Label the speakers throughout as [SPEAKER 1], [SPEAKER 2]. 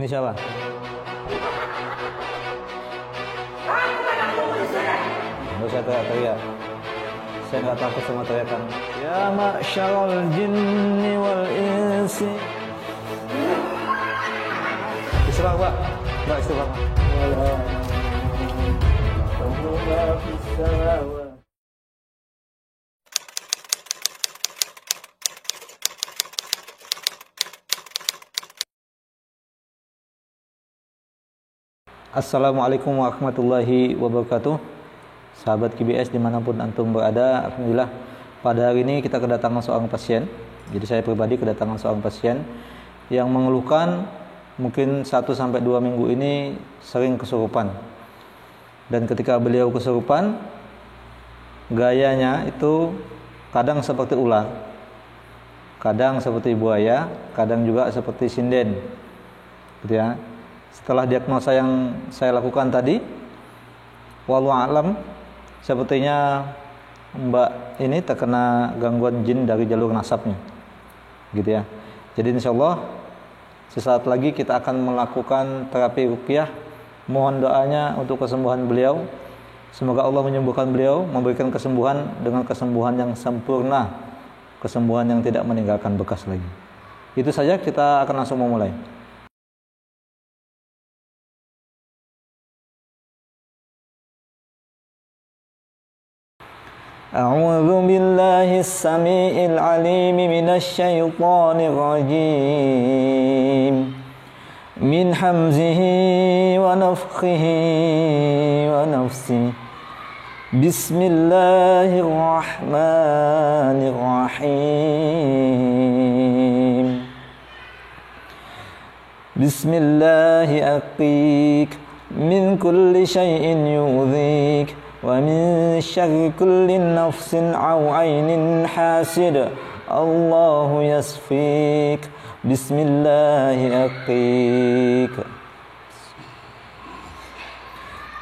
[SPEAKER 1] Ini siapa? Nggak usah teriak-teriak. Saya nggak takut sama teriakan. Ya ma'syaral jinni wal insi. Istighfar, Pak. Mbak, istighfar. Assalamualaikum warahmatullahi wabarakatuh. Sahabat KBS dimanapun antum berada, alhamdulillah pada hari ini kita kedatangan seorang pasien. Jadi saya pribadi kedatangan seorang pasien yang mengeluhkan mungkin 1-2 minggu ini sering kesurupan. Dan ketika beliau kesurupan, gayanya itu kadang seperti ular, kadang seperti buaya, kadang juga seperti sinden, gitu ya. Setelah diagnosa yang saya lakukan tadi, wallahu alam, sepertinya Mbak ini terkena gangguan jin dari jalur nasabnya, gitu ya. Jadi insyaallah sesaat lagi kita akan melakukan terapi ruqyah. Mohon doanya untuk kesembuhan beliau. Semoga Allah menyembuhkan beliau, memberikan kesembuhan dengan kesembuhan yang sempurna, kesembuhan yang tidak meninggalkan bekas lagi. Itu saja, kita akan langsung memulai. A'udzu billahi as-sami'il 'alim minasy syaithanir rajim. Min hamzihi wa nafthihi wa nafsihi. Bismillahirrahmanirrahim. Bismillahi aqik min kulli syai'in yu'dhik wa min syarri kulli nafsin aw 'ainin hasid. Allahu yasfik. Bismillahi aqik.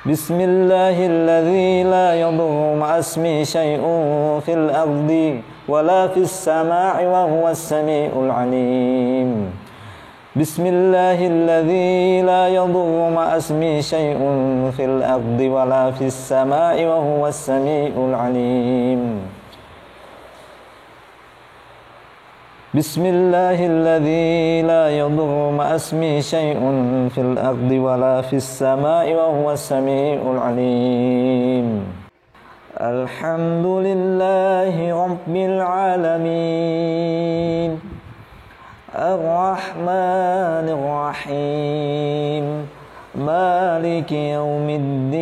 [SPEAKER 1] Bismillahilladzi la yadurru ma'asmi syai'un fil ardi wa la fis sama'i wa huwas sami'ul 'alim. Bismillahilladzi la yadurru ma'asmi syai'un fil ardi wa la fis sama'i wa huwas sami'ul 'alim. Bismillahilladzi la yadurru ma'asmi syai'un fil ardi wa la fis sama'i wa huwas sami'ul 'alim. Alhamdulillahi rabbil alamin. Ar-Rahmanir Rahim. Maliki yaumiddin.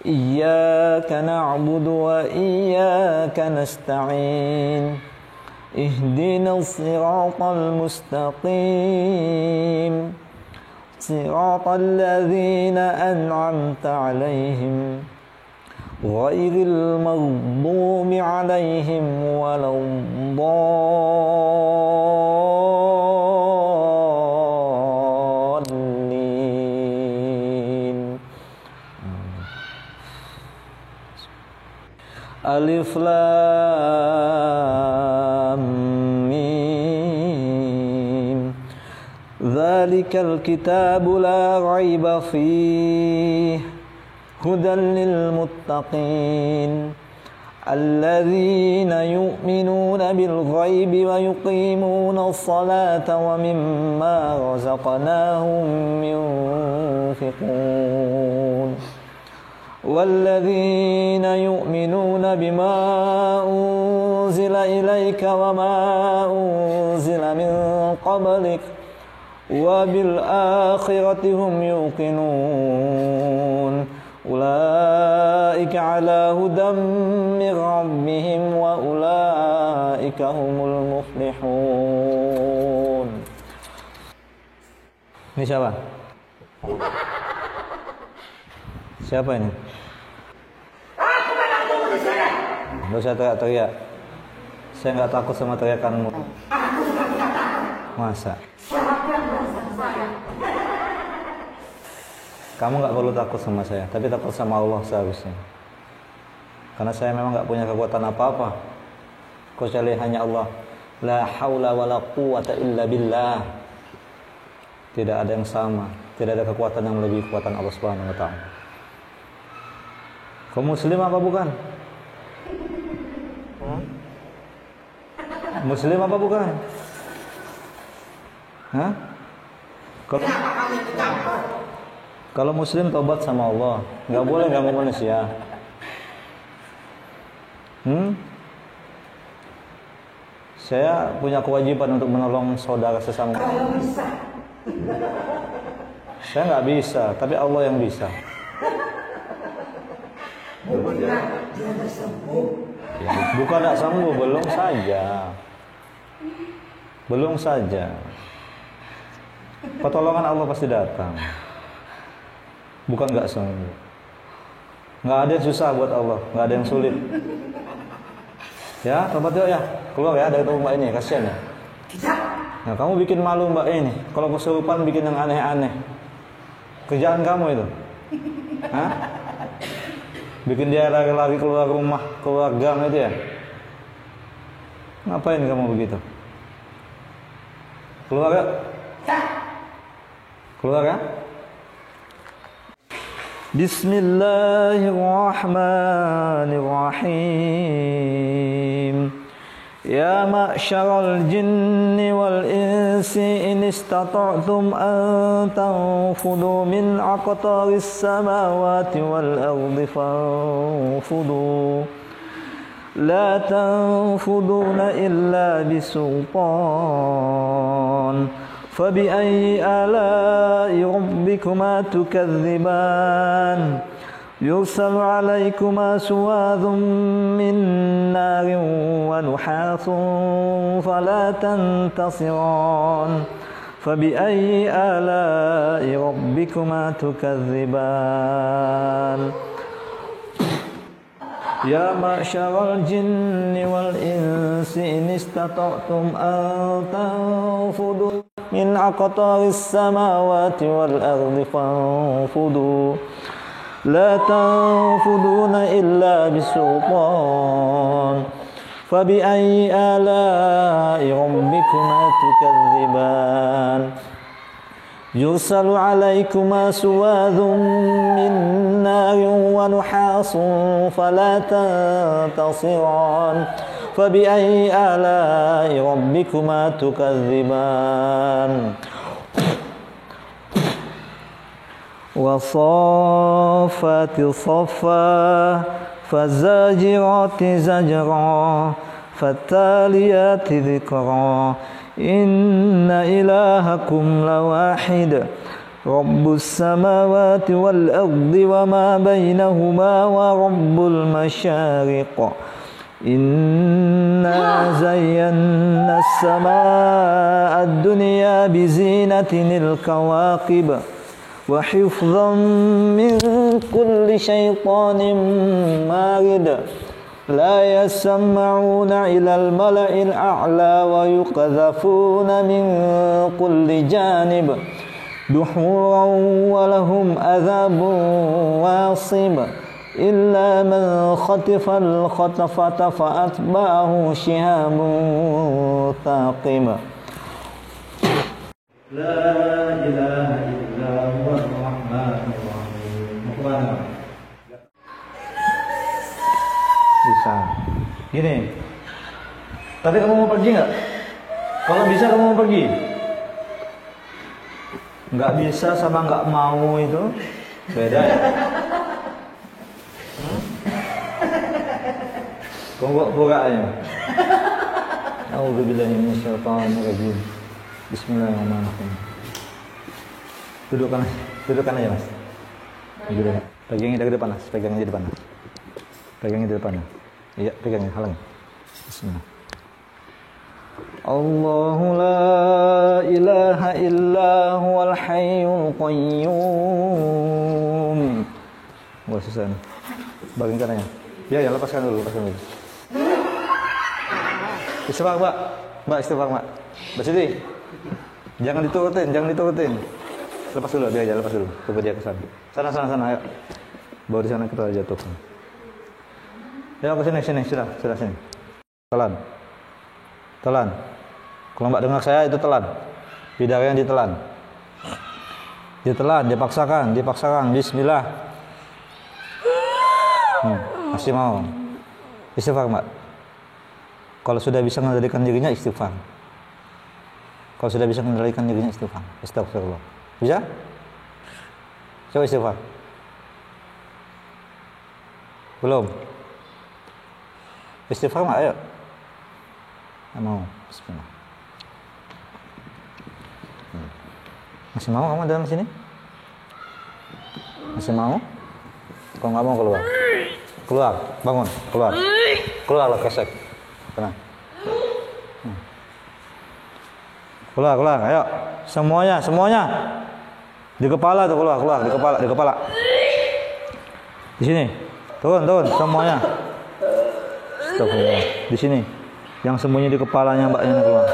[SPEAKER 1] Iyyaka na'budu wa iyyaka nasta'in. Ihdinas siratal mustaqim. Siratal ladzina an'amta 'alaihim ghairil maghdubi 'alaihim waladdallin. Alif Lam Mim. Dzalikal kitabu la raiba fihi hudan lil muttaqin alladzina yu'minuna bil ghaibi wa yuqimuna as-salata wa mimma razaqnahum yunfiqun. وَالَّذِينَ يُؤْمِنُونَ بِمَا أُنزِلَ إِلَيْكَ وَمَا أُنزِلَ مِن قَبْلِكَ وَبِالْآخِرَةِ هُمْ يُوقِنُونَ أُولَئِكَ عَلَى هُدًى مِّن رَّبِّهِمْ وَأُولَئِكَ هُمُ الْمُفْلِحُونَ. Ini siapa? Siapa ini? Nggak usah teriak-teriak. Saya nggak takut sama teriakanmu. Masa? Kamu nggak perlu takut sama saya, tapi takut sama Allah seharusnya. Karena saya memang nggak punya kekuatan apa-apa, kecuali hanya Allah. La haula wala quwwata illa billah. Tidak ada yang sama, tidak ada kekuatan yang lebih kekuatan Allah Subhanahu wa taala. Kau muslim apa bukan? Muslim apa bukan? Hah? Kalau muslim tobat sama Allah, nggak boleh ganggu manusia. Saya punya kewajiban untuk menolong saudara sesama. Saya nggak bisa, tapi Allah yang bisa. Ya, bukan tidak sembuh, belum saja. Pertolongan Allah pasti datang. Bukan nggak sembuh. Nggak ada yang susah buat Allah, nggak ada yang sulit. Ya, tobat yuk ya, keluar ya dari rumah ini, kasihan ya. Nah, kamu bikin malu mbak ini. Kalau kesurupan bikin yang aneh-aneh. Kerjaan kamu itu. Hah? Bikin dia lari-lari keluar rumah, keluar gang itu ya. Ngapain kamu begitu? Keluar ya? Keluar ya? Bismillahirrahmanirrahim. Ya ma'syaral jinni wal insi in istata'tum an tanfudu min aqtaris samawati wal ardi fanfudu la tanfuduna illa bisultan fabi'ayyi ala'i rabbikuma tukadziban يرسل عليكما شواظ من نار ونحاس فلا تنتصران فبأي آلاء ربكما تكذبان يا معشر الجن والإنس إن استطعتم أن تنفذوا من أقطار السماوات والأرض فانفذوا لا تنفذون إلا بسلطان فبأي آلاء ربكما تكذبان يرسل عليكما شواظ من نار ونحاس فلا تنتصران فبأي آلاء ربكما تكذبان وصافات صفا فالزاجرات زجرا فالتاليات ذكرا إن إلهكم لواحد رب السماوات والأرض وما بينهما ورب المشارق إنا زينا السماء الدنيا بزينة الكواكب وحفظا من كل شيطان مارد لا يسمعون إلى الملأ الأعلى ويقذفون من كل جانب دحورا ولهم عذاب واصب إلا من خطف الخطفة فأتبعه شهاب ثاقب لا إله إلا هو الرحمن الرحيم. Mau kemana? Bisa. Gini. Tapi kamu mau pergi nggak? Kalau bisa kamu mau pergi. Nggak bisa sama nggak mau itu beda ya. Pura-puranya. A'udzubillahi minasyaitonirrajim. Bismillahirrahmanirrahim. Dudukkan aja mas. Pegangnya dari depan mas. Pegangnya di depan mas. Pegangnya di depan. Iya, pegangnya halang. Bismillah. Allahu la ilaha illa huwal hayyul qayyum. Wah susah nih. Bagian kanannya. Ya, lepaskan dulu. Istighfar, Mbak. Mbak, istighfar, Mbak. Bersih. Jangan diturutin. Lepas dulu, dia aja, lepas dulu. Coba dia ke sana. Sana, ayo. Bawa di sana kita jatuhkan. Ya, ke sini, sudah sini. Telan. Kalau Mbak dengar saya itu telan. Bidara yang ditelan. Ditelan, dipaksakan. Bismillah. Masih mau. Istighfar, Mbak. Kalau sudah bisa mengendalikan dirinya, istighfar. Kalau sudah bisa mengendalikan dirinya, istighfar. Astagfirullah. Bisa? Coba istighfar. Belum? Istighfar, Mbak, ayo. Nggak mau. Bismillah. Masih mau kamu dalam sini? Masih mau? Kalau nggak mau keluar. Keluar, bangun, keluar. Keluarlah kesek. Tenang. Keluar, ayo. Semuanya. Di kepala tuh keluar, di kepala. Di sini. Turun, semuanya. Astagfirullah. Di sini. Yang sembunyi di kepalanya mbaknya keluar.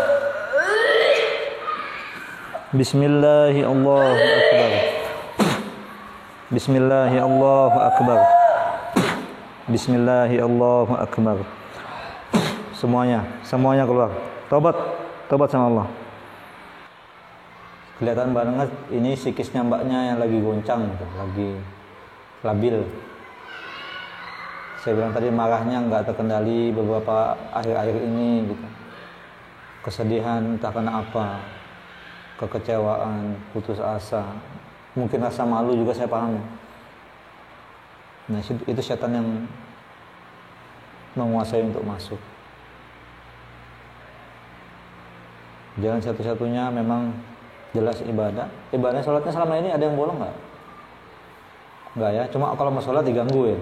[SPEAKER 1] Bismillahirrahmanirrahim. Bismillahirrahmanirrahim. Semuanya keluar. Tobat sama Allah. Kelihatan banget ini psikisnya mbaknya yang lagi goncang gitu, lagi labil. Saya bilang tadi marahnya nggak terkendali beberapa akhir-akhir ini gitu. Kesedihan entah karena apa, kekecewaan, putus asa, mungkin rasa malu juga saya paham. Nah itu setan yang menguasai untuk masuk. Jalan satu-satunya memang jelas ibadah. Ibadah sholatnya selama ini ada yang bolong nggak? Nggak ya. Cuma kalau mau sholat diganggu ya.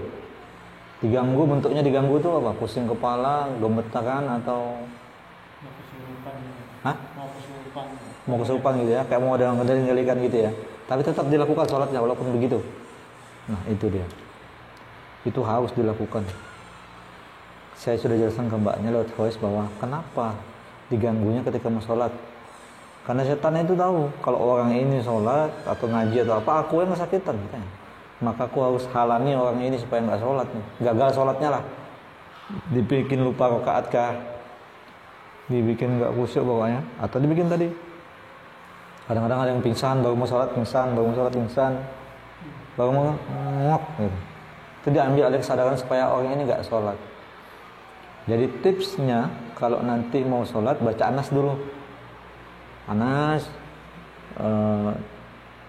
[SPEAKER 1] Diganggu, bentuknya diganggu itu apa? Pusing kepala, gemetaran atau? Mau kesurupan gitu ya. Kayak mau ada ngendalikan gitu ya. Tapi tetap dilakukan sholatnya walaupun begitu. Nah itu dia. Itu harus dilakukan. Saya sudah jelaskan ke mbaknya lewat voice bahwa kenapa diganggunya ketika mau sholat. Karena setan itu tahu kalau orang ini sholat atau ngaji atau apa, aku yang kesakitan katanya. Maka aku harus halangi orang ini supaya nggak sholat nih. Gagal sholatnya lah. Dibikin lupa rakaat kah? Dibikin nggak khusyuk pokoknya. Atau dibikin tadi. Kadang-kadang ada yang pingsan, baru mau sholat pingsan. Baru mau ngok gitu. Itu diambil alih kesadaran supaya orang ini nggak sholat. Jadi tipsnya kalau nanti mau sholat baca Anas dulu. Anas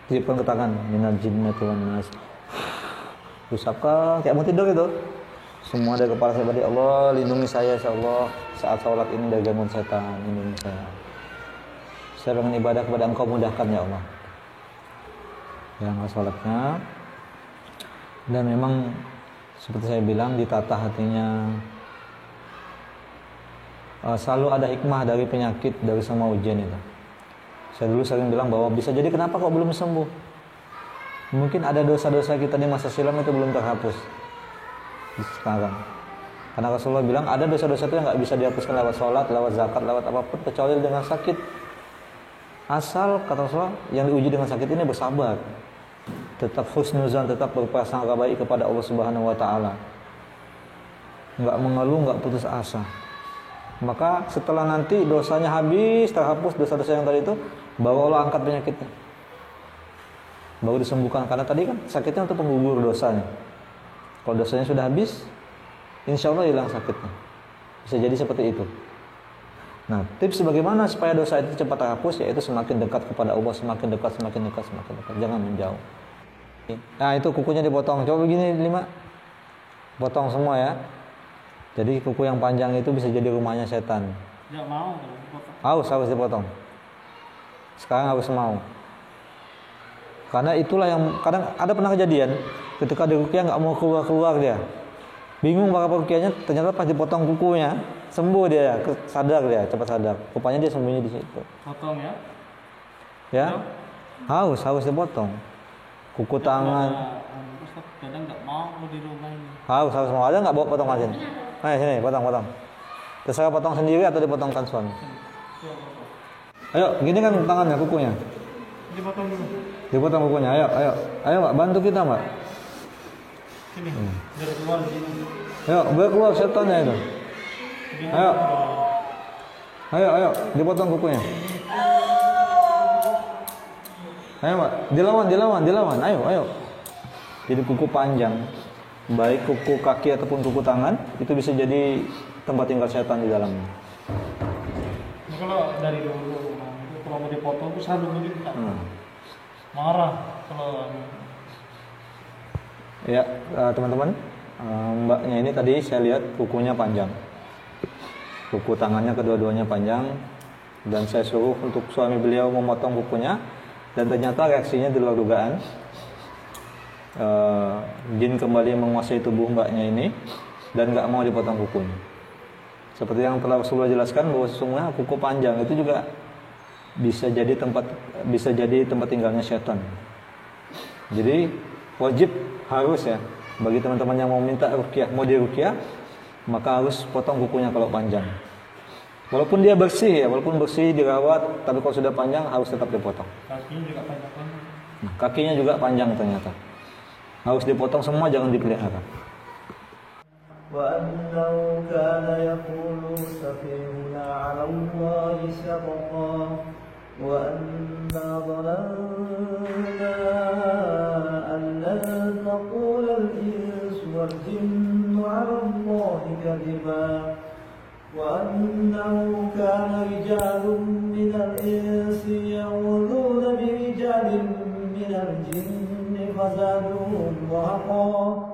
[SPEAKER 1] tiupkan ke tangan minal jinnati wan nas. Usapkan kayak mau tidur gitu. Semua dari kepala saya pada Allah, lindungi saya ya Allah saat sholat ini dari gangguan setan, lindungi saya. Saya ingin ibadah kepada Engkau, mudahkan ya Allah. Yang sholatnya. Dan memang seperti saya bilang ditata hatinya. Selalu ada hikmah dari penyakit, dari semua ujian itu. Saya dulu sering bilang bahwa bisa jadi kenapa kok belum sembuh. Mungkin ada dosa-dosa kita di masa silam itu belum terhapus sekarang. Karena Rasulullah bilang ada dosa-dosa itu yang nggak bisa dihapuskan lewat sholat, lewat zakat, lewat apapun kecuali dengan sakit. Asal kata Rasulullah yang diuji dengan sakit ini bersabar, tetap husnuzan, tetap berprasangka baik kepada Allah Subhanahu Wa Taala, nggak mengeluh, nggak putus asa. Maka setelah nanti dosanya habis, terhapus dosa-dosa yang tadi itu, baru Allah angkat penyakitnya, baru disembuhkan. Karena tadi kan sakitnya untuk penggugur dosanya. Kalau dosanya sudah habis, insya Allah hilang sakitnya. Bisa jadi seperti itu. Nah, tips bagaimana supaya dosa itu cepat terhapus, yaitu semakin dekat kepada Allah, semakin dekat, jangan menjauh. Nah itu kukunya dipotong. Coba begini 5, potong semua ya. Jadi kuku yang panjang itu bisa jadi rumahnya setan. Tidak mau dipotong. Harus dipotong. Sekarang harus mau. Karena itulah yang kadang ada pernah kejadian ketika di ruqyah nggak mau keluar dia. Bingung para ruqyahnya, ternyata pas dipotong kukunya sembuh dia, cepat sadar. Rupanya dia sembunyi di situ. Potong ya? Ya. Harus dipotong. Kuku tangan. Kadang nggak mau di rumah ini. Harus mau. Ada nggak bawa potongan sini? Ayo sini, potong. Terserah potong sendiri atau dipotongkan suami. Ayo, gini kan tangannya, kukunya. Dipotong dulu. Dipotong kukunya. Ayo Mbak, bantu kita Mbak. Sini. Biar keluar sini. Ayo, biar keluar setannya itu. Ayo, dipotong kukunya. Ayo Pak, dilawan. Ayo. Jadi kuku panjang, baik kuku kaki ataupun kuku tangan, itu bisa jadi tempat tinggal setan di dalamnya.
[SPEAKER 2] Kalau dari dulu, kalau mau dipotong itu selalu minta. Marah kalau.
[SPEAKER 1] Ya, teman-teman, mbaknya ini tadi saya lihat kukunya panjang. Kuku tangannya kedua-duanya panjang, dan saya suruh untuk suami beliau memotong kukunya, dan ternyata reaksinya di luar dugaan. Jin kembali menguasai tubuh mbaknya ini dan nggak mau dipotong kukunya. Seperti yang telah Rasulullah jelaskan bahwa sesungguhnya kuku panjang itu juga bisa jadi tempat tinggalnya setan. Jadi wajib harus ya bagi teman-teman yang mau minta ruqyah, mau diruqyah, maka harus potong kukunya kalau panjang. Walaupun dia bersih ya, walaupun bersih dirawat, tapi kalau sudah panjang harus tetap dipotong.
[SPEAKER 2] Kakinya juga panjang.
[SPEAKER 1] Nah, kakinya juga panjang ternyata. Harus dipotong semua, jangan dipelihara.
[SPEAKER 3] وأنه كان يقول سفيهنا على الله شططا وأنا ظننا أن لن تقول الإنس والجن على الله كذبا وأنه كان رجال من الإنس يعوذون برجال من الجن فزادوهم رهقا.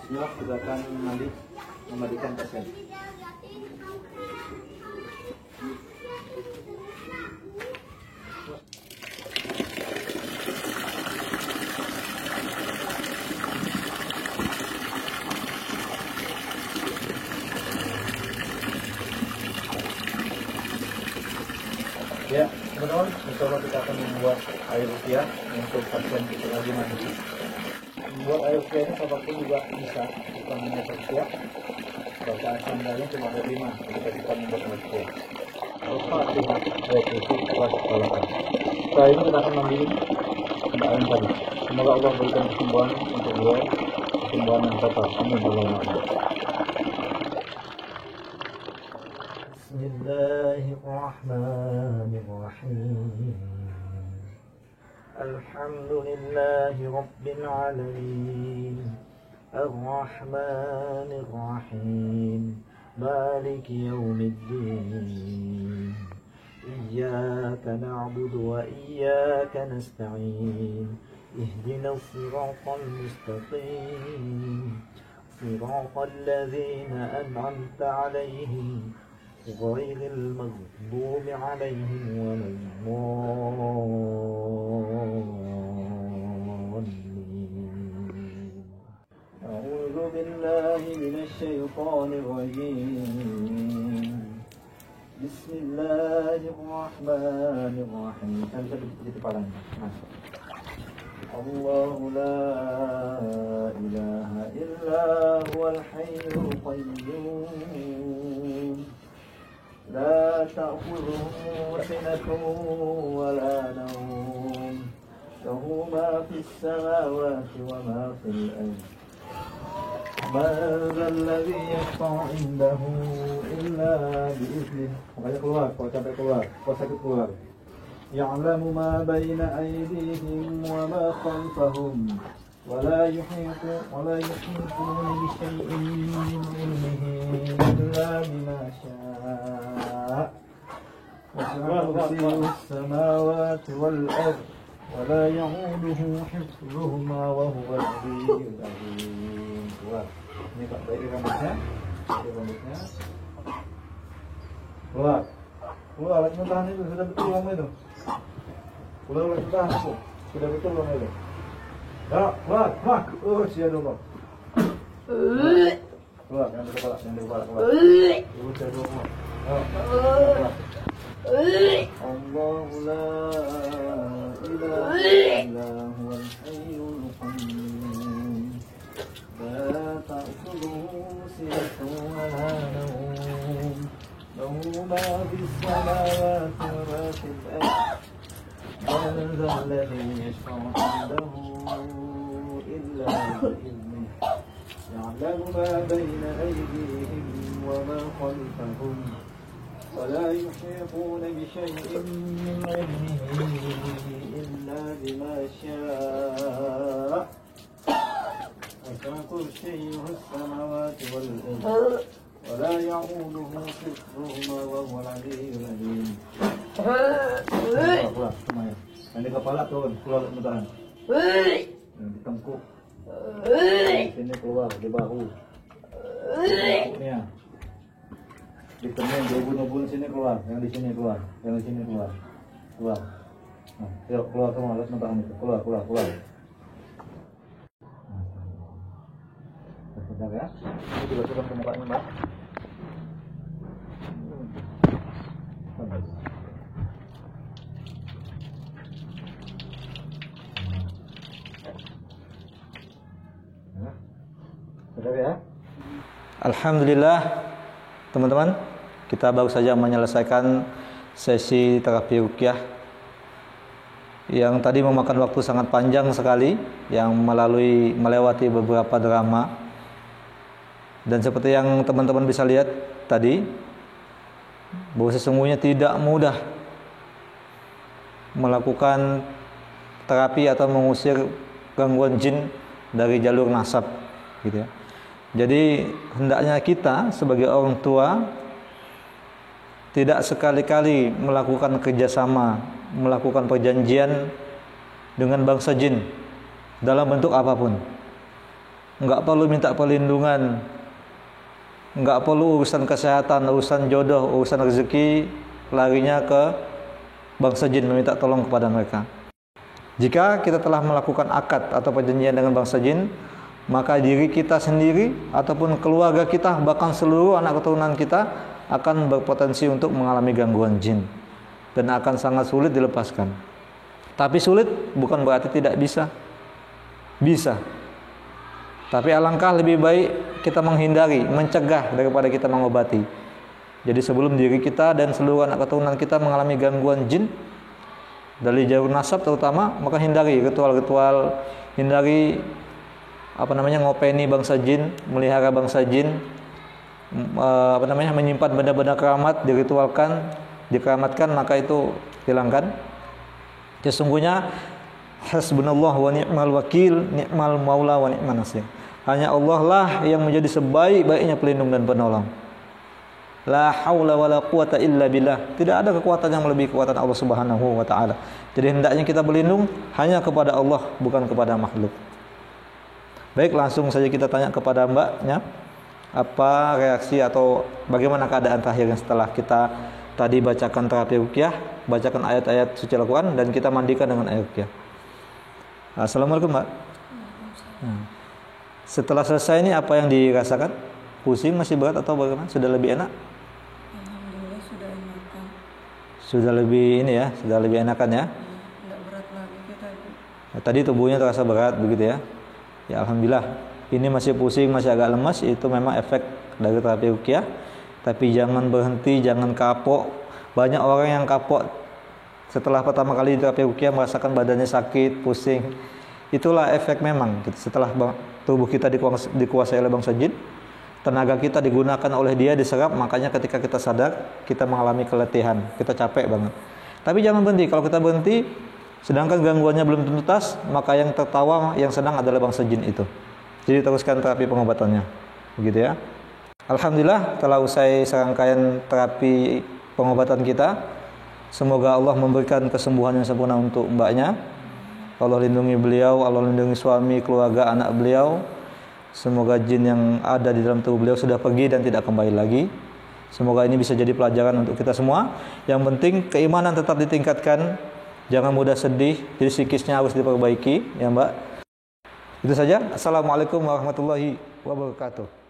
[SPEAKER 1] Bismillah, kita akan memandikan pasien. Ya, teman-teman, insya kita akan membuat air ruqyah untuk pasien kita lagi mandi. Membuat air ruqyah ini apapun juga bisa, bukan hanya ruqyah. Bacaan sandalnya cuma ada 5 ketika kita membuat air ruqyah. Al-Fatihah, Kursi, Al-Falaq. Setelah ini kita akan mandiin mbak Ain tadi. Semoga Allah berikan kesembuhan untuk beliau, kesembuhan yang total. Amin.
[SPEAKER 3] Bismillahirrahmanirrahim. Alhamdulillahi Rabbil Alamin. Ar-Rahmanir Rahim. Maliki Yawmiddin. Iyyaka na'budu wa iyyaka nasta'in. Ihdinas siratal mustaqim. Siratal ladzina an'amta 'alaihim غير المغضوب عليهم ولا الضالين. أعوذ بالله من الشيطان الرجيم. بسم الله الرحمن الرحيم. الله لا إله إلا هو الحي القيوم لا تأخذه سنة ولا نوم له ما في السماوات وما في الأرض من ذا الذي يشفع عنده إلا بإذنه يعلم ما بين أيديهم وما خلفهم ولا يحيطون بشيء من علمه إلا بما شاء وسع كرسيه السماوات والأرض ولا يعوده حفظهما وهو العلي العظيم. Ini Pak, baik rambutnya. Keluar. Alat mentahan itu sudah betul lama itu. Alat mentahan itu sudah betul lama itu. Ya, keluar. Sia dulu. Keluar, jangan di kepala, keluar. Sia dulu. Allahu la ilaha illa huwal hayyul qayyum. La ta'khudhuhu sinatun wa la nawm. Lahu ma fis samawati wa ma fil ardi. من ذا الذي يشفع عنده إلا بإذنه يعلم ما بين أيديهم وما خلفهم ولا يحيطون بشيء من علمه إلا بما شاء وسع كرسيه السماوات والأرض ولا يعوده حفظهما وهو العلي العظيم. Keluar semuanya. Yang di kepala turun, keluar mudahan. Yang di tengkuk. Di sini keluar, di bahu. Tengkuknya. Di temen, di ubun-ubun sini keluar, yang di sini keluar, yang di sini keluar. Keluar. Nah, yuk keluar semua, lihat mudahan itu. Keluar. Sedang ya. Ini juga turun ke mukanya, Mbak. Sudah ya.
[SPEAKER 1] Alhamdulillah, teman-teman, kita baru saja menyelesaikan sesi terapi ruqyah yang tadi memakan waktu sangat panjang sekali, yang melewati beberapa drama. Dan seperti yang teman-teman bisa lihat tadi, bahwa sesungguhnya tidak mudah melakukan terapi atau mengusir gangguan jin dari jalur nasab, gitu ya. Jadi hendaknya kita sebagai orang tua tidak sekali-kali melakukan kerjasama, melakukan perjanjian dengan bangsa jin dalam bentuk apapun. Enggak perlu minta perlindungan, enggak perlu urusan kesehatan, urusan jodoh, urusan rezeki, larinya ke bangsa jin meminta tolong kepada mereka. Jika kita telah melakukan akad atau perjanjian dengan bangsa jin, maka diri kita sendiri ataupun keluarga kita, bahkan seluruh anak keturunan kita akan berpotensi untuk mengalami gangguan jin dan akan sangat sulit dilepaskan. Tapi sulit bukan berarti tidak bisa. Bisa. Tapi alangkah lebih baik kita menghindari, mencegah daripada kita mengobati. Jadi sebelum diri kita dan seluruh anak keturunan kita mengalami gangguan jin dari jalur nasab terutama, maka hindari ritual-ritual, hindari ngopeni bangsa jin, melihara bangsa jin, menyimpan benda-benda keramat, dikeramatkan, maka itu hilangkan. Sesungguhnya hasbunallah wa ni'mal wakil, ni'mal maula wa ni'man nasir. Hanya Allah lah yang menjadi sebaik-baiknya pelindung dan penolong. La haula wala quwata illa billah. Tidak ada kekuatan yang melebihi kekuatan Allah Subhanahu wa taala. Jadi hendaknya kita berlindung hanya kepada Allah, bukan kepada makhluk. Baik, langsung saja kita tanya kepada Mbaknya, apa reaksi atau bagaimana keadaan terakhirnya setelah kita tadi bacakan terapi ruqyah, bacakan ayat-ayat suci Al-Quran, dan kita mandikan dengan air ruqyah. Assalamualaikum, Mbak. Setelah selesai ini apa yang dirasakan? Pusing, masih berat atau bagaimana? Sudah lebih enak?
[SPEAKER 4] Alhamdulillah sudah enakan.
[SPEAKER 1] Sudah lebih enakan ya?
[SPEAKER 4] Tidak berat lagi tadi.
[SPEAKER 1] Tadi tubuhnya terasa berat begitu ya? Ya alhamdulillah. Ini masih pusing, masih agak lemas, itu memang efek dari terapi ruqyah. Tapi jangan berhenti, jangan kapok. Banyak orang yang kapok setelah pertama kali terapi ruqyah merasakan badannya sakit, pusing. Itulah efek memang. Setelah tubuh kita dikuasai oleh bangsa jin, tenaga kita digunakan oleh dia, diserap, makanya ketika kita sadar, kita mengalami keletihan, kita capek banget. Tapi jangan berhenti. Kalau kita berhenti, sedangkan gangguannya belum tuntas, maka yang tertawa, yang senang adalah bangsa jin itu. Jadi teruskan terapi pengobatannya, begitu ya. Alhamdulillah, telah usai serangkaian terapi pengobatan kita. Semoga Allah memberikan kesembuhan yang sempurna untuk mbaknya. Allah lindungi beliau, Allah lindungi suami, keluarga, anak beliau. Semoga jin yang ada di dalam tubuh beliau sudah pergi dan tidak kembali lagi. Semoga ini bisa jadi pelajaran untuk kita semua. Yang penting keimanan tetap ditingkatkan. Jangan mudah sedih, jadi psikisnya harus diperbaiki, ya Mbak. Itu saja. Assalamualaikum warahmatullahi wabarakatuh.